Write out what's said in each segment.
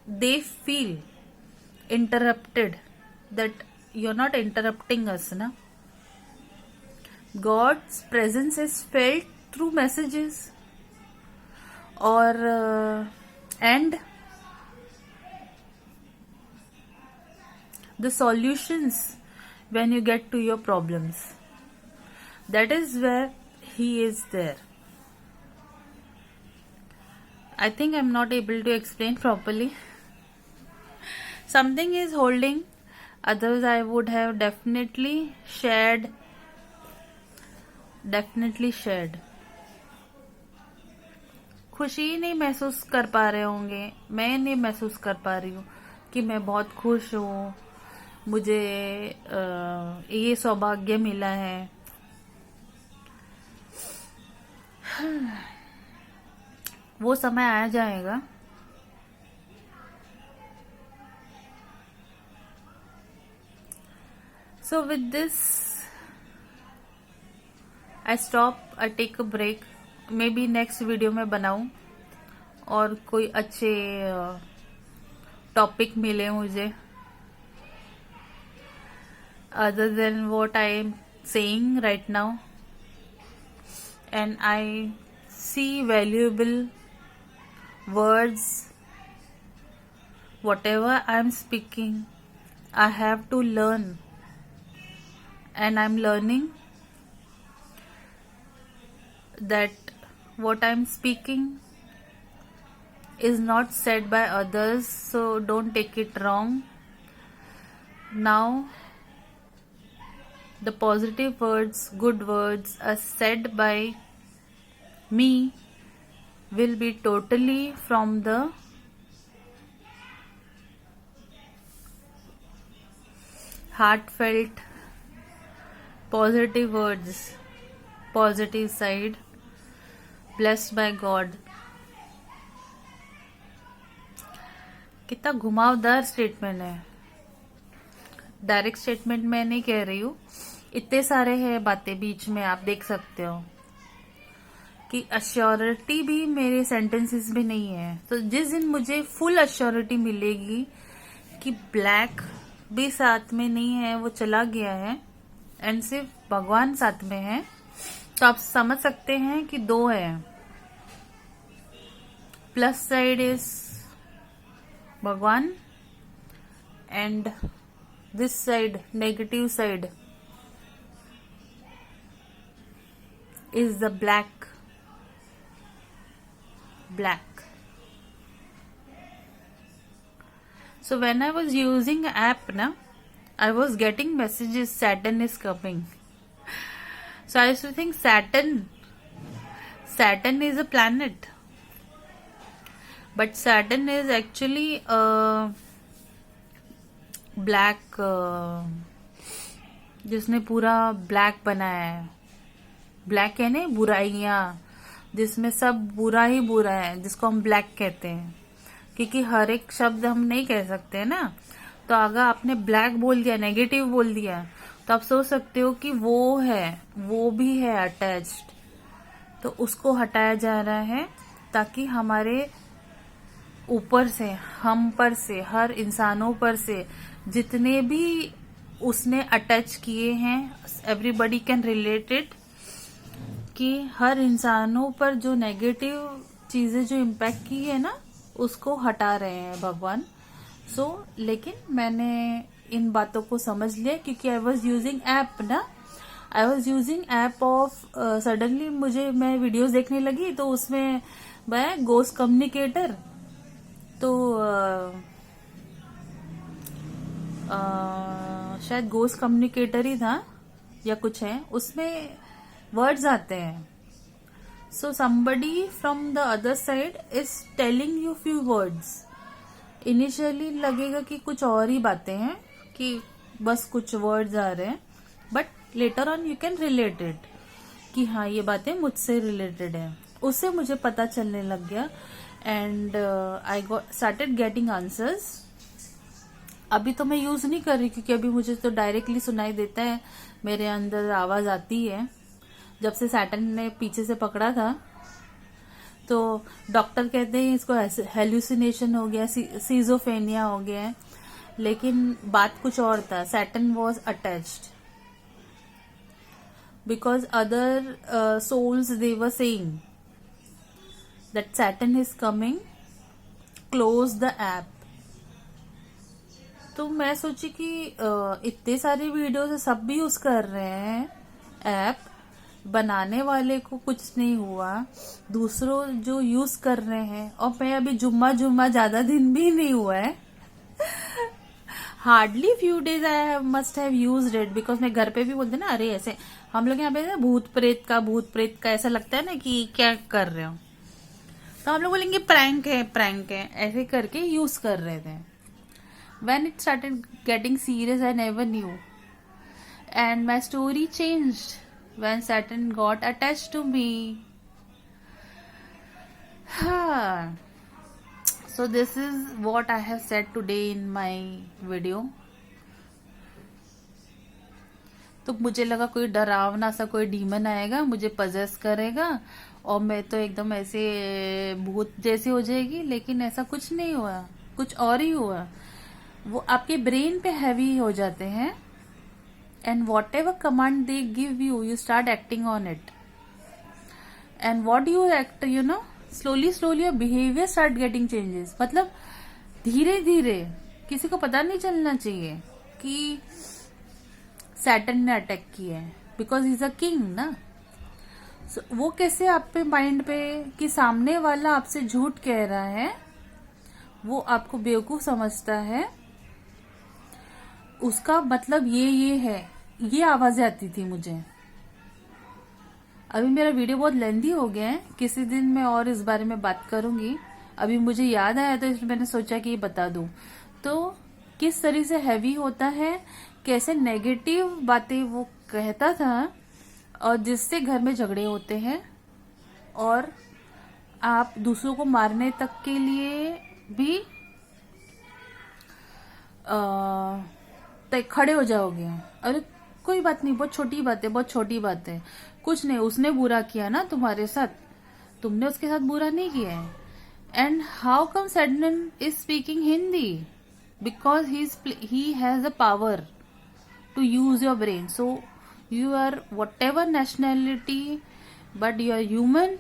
they feel interrupted, that you're not interrupting us na. God's presence is felt through messages or and the solutions when you get to your problems. That is where he is there. I think I'm not able to explain properly. Something is holding, otherwise I would have definitely shared. खुशी नहीं महसूस कर पा रहे होंगे, मैं नहीं महसूस कर पा रही हूँ कि मैं बहुत खुश हूँ, मुझे ये सौभाग्य मिला है. वो समय आ जाएगा. So with this I stop, I take a break. May be next video में बनाऊं और कोई अच्छे टॉपिक मिले मुझे other than what I am saying right now, and I see valuable words. Whatever I am speaking, I have to learn, and I am learning that what I am speaking is not said by others, so don't take it wrong. Now the positive words, good words are said by me will be totally from the heartfelt positive words, positive side, blessed by God. कितना घुमावदार statement है. Direct statement मैं नहीं कह रही हूँ, इतने सारे हैं बातें बीच में, आप देख सकते हो कि अश्योरिटी भी मेरे सेंटेंसेस में नहीं है. तो जिस दिन मुझे फुल अश्योरिटी मिलेगी कि ब्लैक भी साथ में नहीं है, वो चला गया है एंड सिर्फ भगवान साथ में है, तो आप समझ सकते हैं कि दो है. प्लस साइड इज भगवान and this side, negative side, is the black. So when I was using app na, I was getting messages Saturn is coming. So I used to think Saturn is a planet, but Saturn is actually a black, जिसने पूरा black बनाया है. Black है ना, बुराइयां, जिसमें सब बुरा ही बुरा है, जिसको हम ब्लैक कहते हैं. क्योंकि हर एक शब्द हम नहीं कह सकते ना, तो अगर आपने ब्लैक बोल दिया, नेगेटिव बोल दिया, तो आप सोच सकते हो कि वो है, वो भी है अटैच्ड. तो उसको हटाया जा रहा है ताकि हमारे ऊपर से, हम पर से, हर इंसानों पर से जितने भी उसने अटैच किए हैं, एवरीबडी कैन रिलेट इट, कि हर इंसानों पर जो नेगेटिव चीजें जो इम्पैक्ट की है ना, उसको हटा रहे हैं भगवान. लेकिन मैंने इन बातों को समझ लिया क्योंकि आई वॉज यूजिंग ऐप ना, I was using app of, suddenly मैं वीडियोस देखने लगी तो उसमें मैं गोस्ट कम्युनिकेटर, तो शायद गोस्ट कम्युनिकेटर ही था या कुछ है, उसमें वर्ड्स आते हैं. So somebody from the other side is telling you few words. Initially लगेगा कि कुछ और ही बातें हैं, कि बस कुछ वर्ड्स आ रहे हैं, but later on you can relate it कि हाँ ये बातें मुझसे रिलेटेड है. उससे मुझे पता चलने लग गया and I started getting answers. अभी तो मैं यूज नहीं कर रही क्योंकि अभी मुझे तो डायरेक्टली सुनाई देता है, मेरे अंदर आवाज आती है. जब से सैटर्न ने पीछे से पकड़ा था तो डॉक्टर कहते हैं इसको हेल्यूसिनेशन हो गया, सीजोफेनिया हो गया है, लेकिन बात कुछ और था. Saturn was attached because other souls they were saying that Saturn is coming, close the app. तो मैं सोची कि इतने सारे वीडियो से सब भी यूज कर रहे हैं ऐप, बनाने वाले को कुछ नहीं हुआ, दूसरों जो यूज कर रहे हैं, और मैं अभी जुम्मा ज्यादा दिन भी नहीं हुआ है, hardly few days I must have used it, because मैं घर पे भी बोलते ना, अरे ऐसे हम लोग यहाँ पे ना भूत प्रेत का ऐसा लगता है ना कि क्या कर रहे हो, तो हम लोग बोलेंगे प्रैंक है, ऐसे करके यूज कर रहे थे. When it started getting serious, I never knew. And my story changed when Saturn got attached to me. So this is what I have said today in my video. तो मुझे लगा कोई डरावना सा कोई डीमन आएगा, मुझे पजेस करेगा और मैं तो एकदम ऐसे भूत जैसी हो जाएगी, लेकिन ऐसा कुछ नहीं हुआ, कुछ और ही हुआ. वो आपके ब्रेन पे हैवी हो जाते हैं, and what ever command they give you, you start acting on it. And what you act, you know, slowly your behaviour start getting changes. मतलब धीरे धीरे, किसी को पता नहीं चलना चाहिए कि सैटर्न ने अटैक किया है, because he is a king ना. So, वो कैसे आप पे माइंड पे कि सामने वाला आपसे झूठ कह रहा है, वो आपको बेवकूफ समझता है, उसका मतलब ये है, ये आवाजें आती थी मुझे. अभी मेरा वीडियो बहुत लेंथी हो गया है, किसी दिन मैं और इस बारे में बात करूंगी. अभी मुझे याद आया तो इसलिए मैंने सोचा कि ये बता दूं. तो किस तरह से हैवी होता है, कैसे नेगेटिव बातें वो कहता था, और जिससे घर में झगड़े होते हैं, और आप दूसरों को मारने तक के लिए भी खड़े हो जाओगे. अरे कोई बात नहीं, बहुत छोटी बात है, कुछ नहीं, उसने बुरा किया ना तुम्हारे साथ, तुमने उसके साथ बुरा नहीं किया है. And how come Saturn is speaking Hindi, because he has the power to use your brain. So you are whatever nationality, but you are human.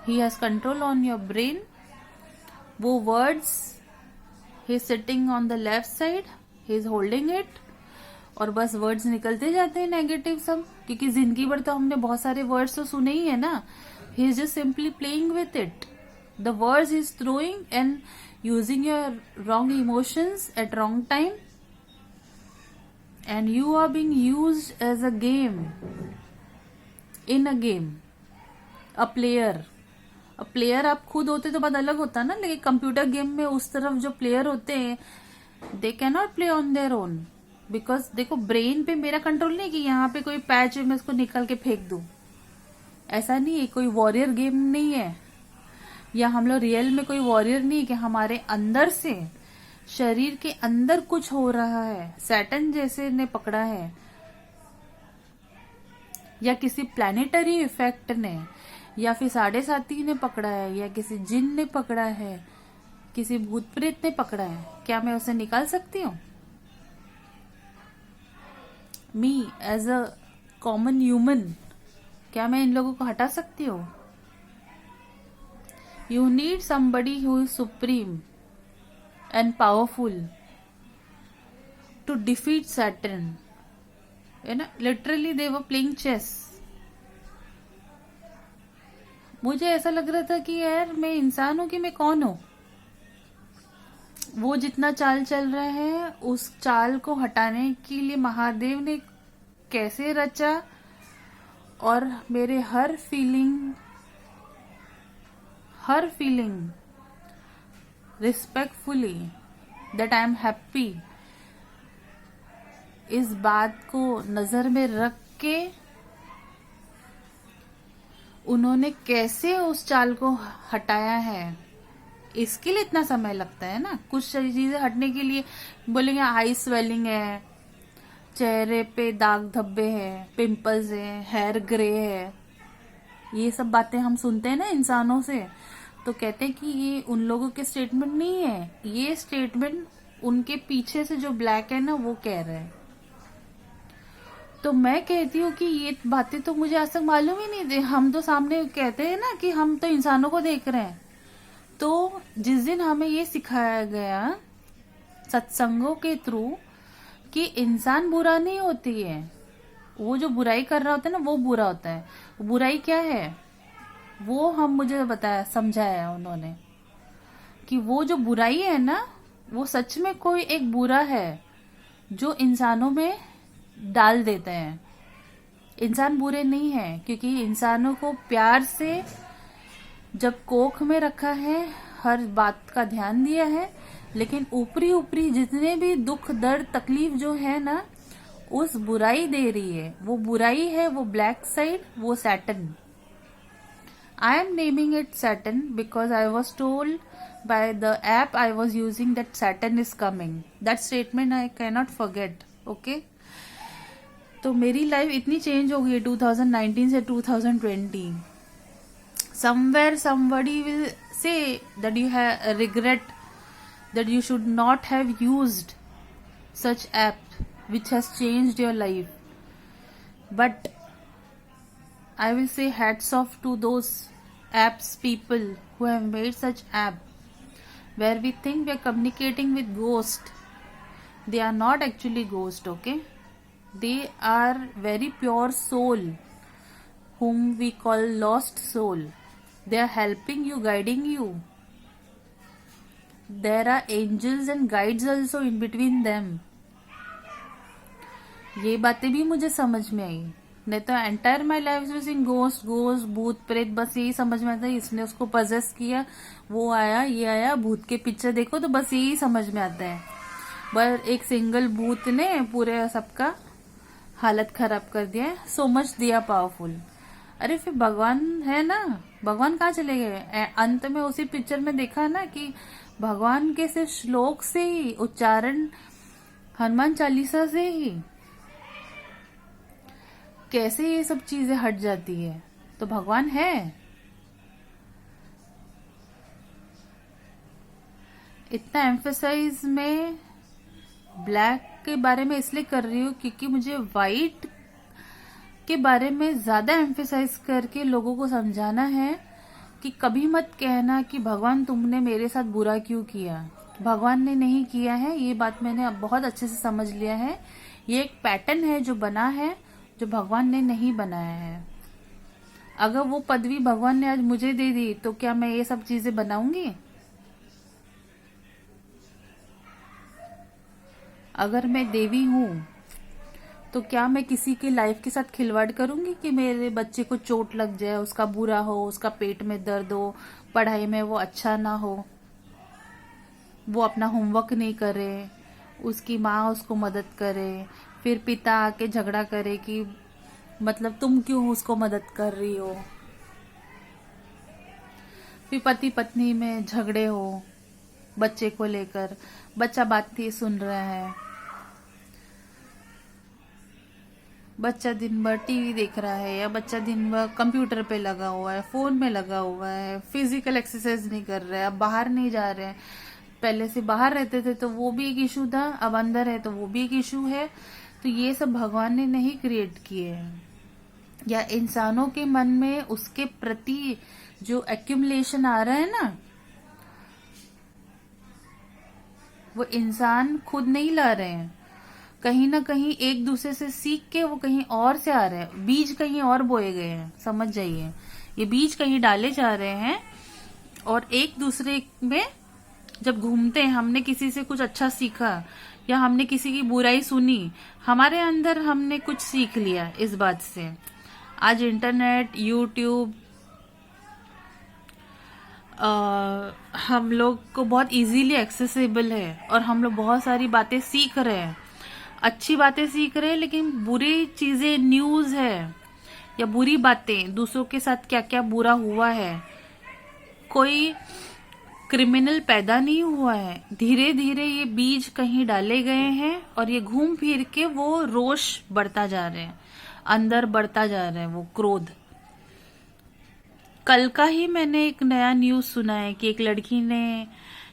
He has control on your brain. वो words, he is sitting on the left side, he is holding it, और बस words निकलते जाते हैं negative सब, क्योंकि जिंदगी भर तो हमने बहुत सारे वर्ड्स तो सुने ही है ना. He is just simply playing with it. The words is throwing and using your wrong emotions at wrong time, and you are being used as a game, in a game, a player आप खुद होते तो बात अलग होता ना, लेकिन computer game में उस तरफ जो प्लेयर होते हैं, they cannot play on their own, because देखो ब्रेन पे मेरा कंट्रोल नहीं कि यहाँ पे कोई पैच है मैं उसको निकाल के फेंक दूं, ऐसा नहीं है. कोई वॉरियर गेम नहीं है, या हम लोग रियल में कोई वॉरियर नहीं है कि हमारे अंदर से, शरीर के अंदर कुछ हो रहा है, सैटर्न जैसे ने पकड़ा है, या किसी प्लैनेटरी इफेक्ट ने, या फिर 7.5 ने पकड़ा है, या किसी जिन ने पकड़ा है, किसी भूत प्रेत ने पकड़ा है. क्या मैं उसे निकाल सकती हूँ? Me as a common human, क्या मैं इन लोगों को हटा सकती हूँ? You need somebody who is supreme and powerful to defeat Saturn. You know, literally they were playing chess. मुझे ऐसा लग रहा था कि यार मैं इंसान हूं कि मैं कौन हूं. वो जितना चाल चल रहा है, उस चाल को हटाने के लिए महादेव ने कैसे रचा, और मेरे हर feeling respectfully that I am happy, इस बात को नजर में रख के उन्होंने कैसे उस चाल को हटाया है. इसके लिए इतना समय लगता है ना, कुछ चीजें हटने के लिए. बोलेंगे आई स्वेलिंग है, चेहरे पे दाग धब्बे है, पिंपल्स है, हेयर ग्रे है, ये सब बातें हम सुनते हैं ना इंसानों से. तो कहते हैं कि ये उन लोगों के स्टेटमेंट नहीं है, ये स्टेटमेंट उनके पीछे से जो ब्लैक है ना वो कह रहे हैं। तो मैं कहती हूँ कि ये बातें तो मुझे आज तक मालूम ही नहीं थी। हम तो सामने कहते हैं ना कि हम तो इंसानों को देख रहे हैं। तो जिस दिन हमें ये सिखाया गया सत्संगों के थ्रू कि इंसान बुरा नहीं होती है, वो जो बुराई कर रहा होता है ना वो बुरा होता है। बुराई क्या है वो हम मुझे बताया समझाया उन्होंने कि वो जो बुराई है ना वो सच में कोई एक बुरा है जो इंसानों में डाल देते हैं। इंसान बुरे नहीं है, क्योंकि इंसानों को प्यार से जब कोख में रखा है, हर बात का ध्यान दिया है, लेकिन ऊपरी ऊपरी जितने भी दुख दर्द तकलीफ जो है ना उस बुराई दे रही है। वो बुराई है, वो ब्लैक साइड, वो Satan. I am naming it Saturn because I was told by the app I was using that Saturn is coming. That statement I cannot forget. Okay? तो मेरी लाइफ इतनी चेंज हो गई है 2019 से 2020. Somewhere somebody will say that you have regret that you should not have used such app which has changed your life. But I will say hats off to those apps people who have made such app where we think we are communicating with ghost. They are not actually ghost, okay? They are very pure soul whom we call lost soul. They are helping you, guiding you. There are angels and guides also in between them. ये बातें भी मुझे समझ में आई। नहीं तो entire my life in ghost ghost भूत प्रेत बस यही समझ में आता है। इसने उसको पजेस किया, वो आया, ये आया, भूत के पिक्चर देखो तो बस यही समझ में आता है। बस एक सिंगल भूत ने पूरे सबका हालत खराब कर दिया है, सो मच दिया पावरफुल। अरे फिर भगवान है ना, भगवान कहाँ चले गए? अंत में उसी पिक्चर में देखा ना कि भगवान के सिर्फ श्लोक से ही, उच्चारण हनुमान चालीसा से ही कैसे ये सब चीजें हट जाती है। तो भगवान है। इतना एम्फेसाइज मैं ब्लैक के बारे में इसलिए कर रही हूँ क्योंकि मुझे वाइट के बारे में ज्यादा एम्फेसाइज करके लोगों को समझाना है कि कभी मत कहना कि भगवान तुमने मेरे साथ बुरा क्यों किया। भगवान ने नहीं किया है, ये बात मैंने अब बहुत अच्छे से समझ लिया है। ये एक पैटर्न है जो बना है, जो भगवान ने नहीं बनाया है। अगर वो पदवी भगवान ने आज मुझे दे दी तो क्या मैं ये सब चीजें बनाऊंगी? अगर मैं देवी हूं तो क्या मैं किसी की लाइफ के साथ खिलवाड़ करूंगी कि मेरे बच्चे को चोट लग जाए, उसका बुरा हो, उसका पेट में दर्द हो, पढ़ाई में वो अच्छा ना हो, वो अपना होमवर्क नहीं करे, उसकी माँ उसको मदद करे, फिर पिता आके झगड़ा करे कि मतलब तुम क्यों उसको मदद कर रही हो, फिर पति पत्नी में झगड़े हो बच्चे को लेकर, बच्चा बात नहीं सुन रहा है, बच्चा दिन भर टीवी देख रहा है या बच्चा दिन भर कंप्यूटर पे लगा हुआ है, फोन में लगा हुआ है, फिजिकल एक्सरसाइज नहीं कर रहा है, अब बाहर नहीं जा रहे हैं। पहले से बाहर रहते थे तो वो भी एक इशू था, अब अंदर है तो वो भी एक इशू है। तो ये सब भगवान ने नहीं क्रिएट किए हैं, या इंसानों के मन में उसके प्रति जो एक्यूमुलेशन आ रहा है ना, वो इंसान खुद नहीं ला रहे हैं। कहीं ना कहीं एक दूसरे से सीख के वो कहीं और से आ रहे हैं, बीज कहीं और बोए गए हैं। समझ जाइए, ये बीज कहीं डाले जा रहे हैं और एक दूसरे में जब घूमते हैं, हमने किसी से कुछ अच्छा सीखा या हमने किसी की बुराई सुनी, हमारे अंदर हमने कुछ सीख लिया इस बात से। आज इंटरनेट, यूट्यूब हम लोग को बहुत इजीली एक्सेसिबल है और हम लोग बहुत सारी बातें सीख रहे हैं, अच्छी बातें सीख रहे हैं, लेकिन बुरी चीजें, न्यूज है या बुरी बातें, दूसरों के साथ क्या क्या बुरा हुआ है, कोई क्रिमिनल पैदा नहीं हुआ है। धीरे धीरे ये बीज कहीं डाले गए हैं और ये घूम फिर के वो रोष बढ़ता जा रहे हैं, अंदर बढ़ता जा रहा है वो क्रोध। कल का ही मैंने एक नया न्यूज सुना है कि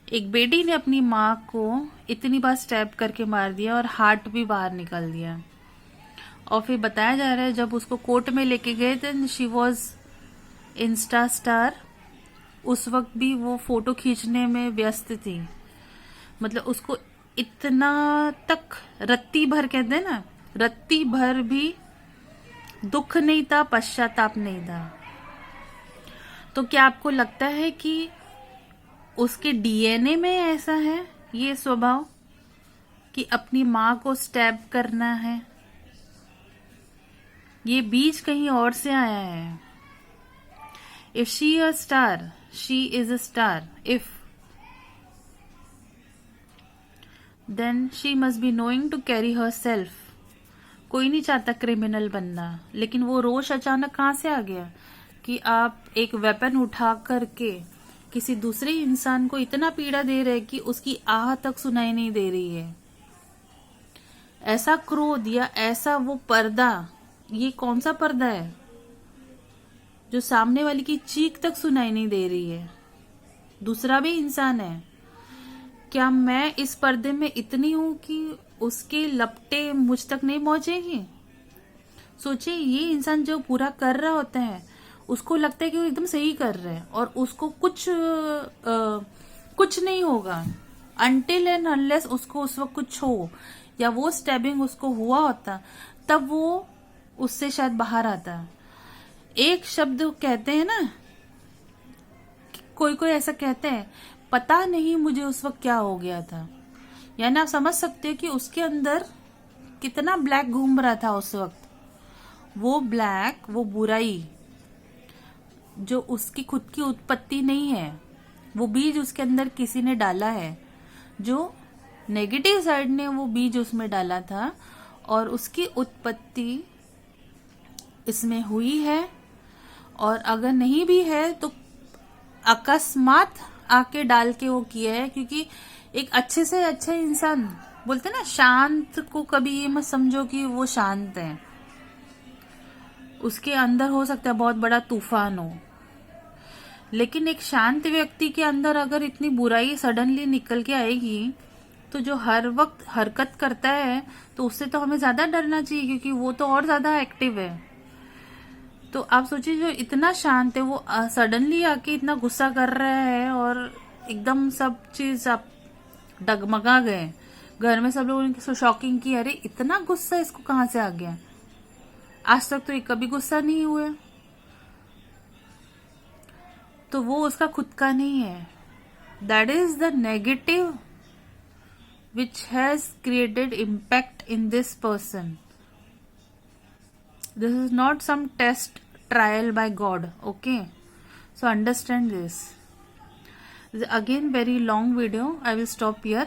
एक बेटी ने अपनी माँ को इतनी बार स्टैब करके मार दिया और हार्ट भी बाहर निकल दिया। और फिर बताया जा रहा है जब उसको कोर्ट में लेके गए थे, शी वॉज इंस्टा स्टार, उस वक्त भी वो फोटो खींचने में व्यस्त थी। मतलब उसको इतना तक रत्ती भर कहते हैं ना, रत्ती भर भी दुख नहीं था, पश्चाताप नहीं था। तो क्या आपको लगता है कि उसके डीएनए में ऐसा है ये स्वभाव कि अपनी माँ को स्टैब करना है? ये बीज कहीं और से आया है। If she a star, she is a star. If then she must be knowing to carry herself. कोई नहीं चाहता क्रिमिनल बनना, लेकिन वो रोष अचानक कहाँ से आ गया कि आप एक वेपन उठा करके किसी दूसरे इंसान को इतना पीड़ा दे रहे कि उसकी आह तक सुनाई नहीं दे रही है। ऐसा क्रोध या ऐसा वो पर्दा, ये कौन सा पर्दा है जो सामने वाले की चीख तक सुनाई नहीं दे रही है? दूसरा भी इंसान है। क्या मैं इस पर्दे में इतनी हूं कि उसके लपटे मुझ तक नहीं पहुंचेगी? सोचिए, ये इंसान जो पूरा कर रहा होता है उसको लगता है कि वो एकदम सही कर रहे हैं और उसको कुछ नहीं होगा अनटिल एंड अनलेस उसको उस वक्त कुछ हो, या वो स्टैबिंग उसको हुआ होता तब वो उससे शायद बाहर आता। एक शब्द कहते हैं ना, कोई कोई ऐसा कहते हैं, पता नहीं मुझे उस वक्त क्या हो गया था। यानी आप समझ सकते हैं कि उसके अंदर कितना ब्लैक घूम रहा था उस वक्त। वो ब्लैक, वो बुराई जो उसकी खुद की उत्पत्ति नहीं है, वो बीज उसके अंदर किसी ने डाला है, जो नेगेटिव साइड ने वो बीज उसमें डाला था और उसकी उत्पत्ति इसमें हुई है। और अगर नहीं भी है तो अकस्मात आके डाल के वो किया है, क्योंकि एक अच्छे से अच्छा इंसान, बोलते ना शांत को कभी ये मत समझो कि वो शांत है, उसके अंदर हो सकता है बहुत बड़ा तूफान हो, लेकिन एक शांत व्यक्ति के अंदर अगर इतनी बुराई सडनली निकल के आएगी तो जो हर वक्त हरकत करता है तो उससे तो हमें ज्यादा डरना चाहिए, क्योंकि वो तो और ज्यादा एक्टिव है। तो आप सोचिए, जो इतना शांत है वो सडनली आके इतना गुस्सा कर रहा है और एकदम सब चीज आप डगमगा गए। घर में सब लोगों ने शॉकिंग की, अरे इतना गुस्सा इसको कहाँ से आ गया, आज तक तो ये कभी गुस्सा नहीं हुए। तो वो उसका खुद का नहीं है। That is the negative which has created impact in this person. This is not some test trial by God, okay? So understand this. This is again very long video. I will stop here.